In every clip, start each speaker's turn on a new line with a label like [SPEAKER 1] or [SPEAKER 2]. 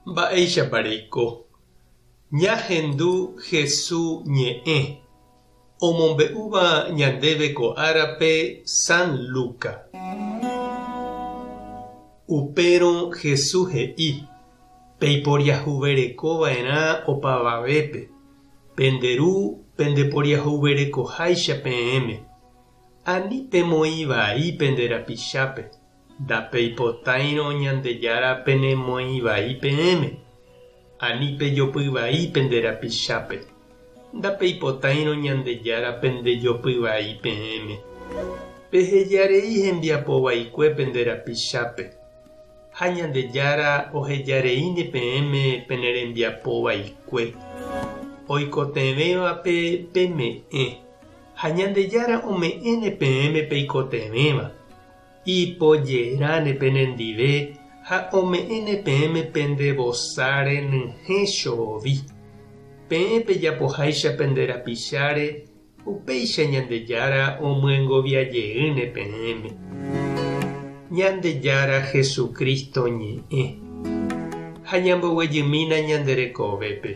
[SPEAKER 1] Mba'éichapareiko. Ñahendu Jesús ñe'ẽ omombe'úva ñandéve ko árape San Luca. Upérõ Jesús he'i peiporiahuverekova'erã opavavépe, penderu pendeporiahuverekoháicha peẽme, ani pemoĩ pende rapichápe, ndapeipotãirõ Ñandejára penemoĩ peẽme, ani pejopy pende rapichápe, ndapeipotãirõ Ñandejára pendejopy peẽme. Pehejarei hembiapo vaikue pende rapichápe, ha Ñandejára ohejareíne peẽme pene rembiapo vaikue. Oikotevẽvape peme'ẽ, ha Ñandejára ome'ẽne peẽme peikotevẽva. Ipojeráne penendive ha ome'ẽne peẽme pende vosáre nyhẽ chovi. Peẽ pejapoháicha pende rapicháre upéicha Ñandejára omyengoviajeýne peẽme. Ñandejára Jesucristo ñe'ẽ ha ñamboguejymína ñanderekovépe.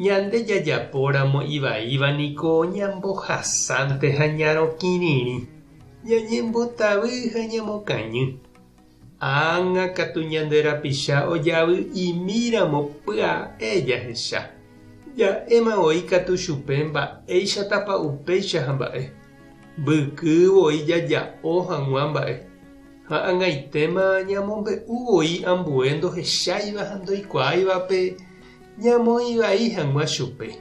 [SPEAKER 1] Ñande jajapóramo ivaívaniko ñambohasánte ha ñarõkirĩri, ñañembotavy ha ñamokañy. Ág̃akatu ñande rapicha ojavy imíramo pya'e jahecha. Ja'émavoi katu chupe mba'éichatapa upéicha ha mba'e. Mbykyvoi jaja'o hag̃ua mba'e. Ha ag̃aitéma ñamombe'úvoi ambue ndohecháiva ha ndoikuaáivape ñamoĩvai hag̃ua chupe.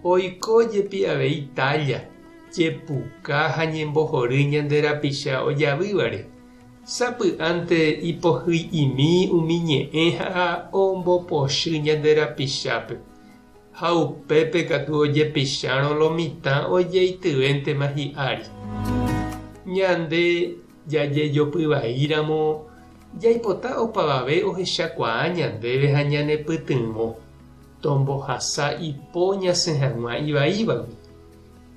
[SPEAKER 1] Oikójepi avei Italia, jepuka ha ñembohory ñande rapicha ojavývare. Sapy'ánte ipohýimi umi ñe'ẽ ha ombopochy ñande rapichápe. Ha upépe katu ojepicharõ lo mitã ojeityvéntema hi'ári. Ñande jajejopyvaíramo jaipota opavave ohechakuaa ñandéve ha ñanepytyvõ. Tombohasa ipo ñasẽ hag̃ua ivaívagui.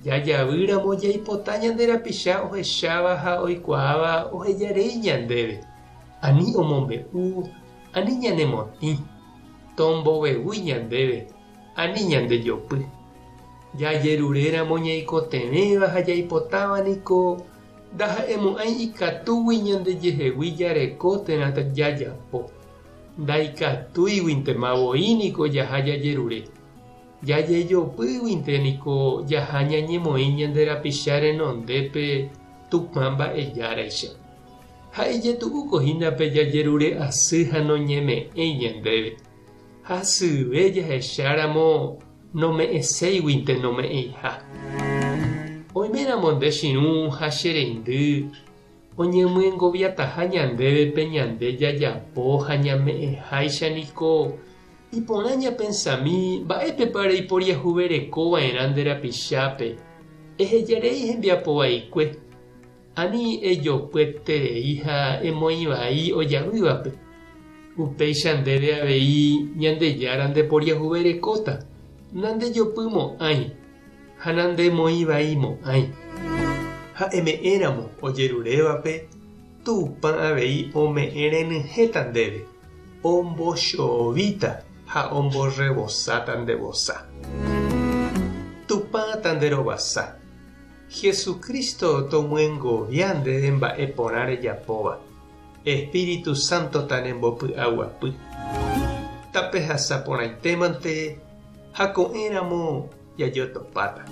[SPEAKER 1] Jajavýramo jaipota ñande rapicha ohecháva ha oikuaáva ohejarei ñandéve. Ani omombe'u, ani ñanemotĩ. Tombovevúi ñandéve, ani ñandejopy. Jajeruréramo ñaikotevẽva ha jaipotávaniko ndaha'emo'ãi ikatúgui ñandejehegui jareko térã jajapo. Ndaikatúiguintemavoíniko jaha jajerure. Jajejopýguinteniko jaha ñañemoĩ ñande rapicha renondépe Tupã mba'ejáraicha. Ha'ejetu'ukohínape jajerure asy ha noñeme'ẽi ñandéve. Ha syve jahecháramo nome'ẽséiguinte nome'ẽiha. Oiméramo nde chiru ha chereindy oñemyengoviataha ñandéve pe ñande jajapo ha ñame'ẽháichaniko iporã ñapensami mba'épepa reiporiahuverekova'erã nde rapichápe ehejarei hembiapo vaikue, ani ejopyeterei ha emoĩvai ojavývape. Upéicha ndéve avei Ñandejára ndeporiahuverekóta, nandejopymo'ãi ha nandemoĩvaimo'ãi. Ha eme'ẽramo ojerurévape Tupã avei ome'ẽ renyhẽta ndéve, ombochovíta ha omborevosáta nde vosa. Tupãta nderovasa. Jesucristo tomyengovia ndéve mba'e porã rejapóva. Espíritu Santo tanembopy'aguapy. Tapehasa porãitémante ha ko'ẽramo jajotopáta.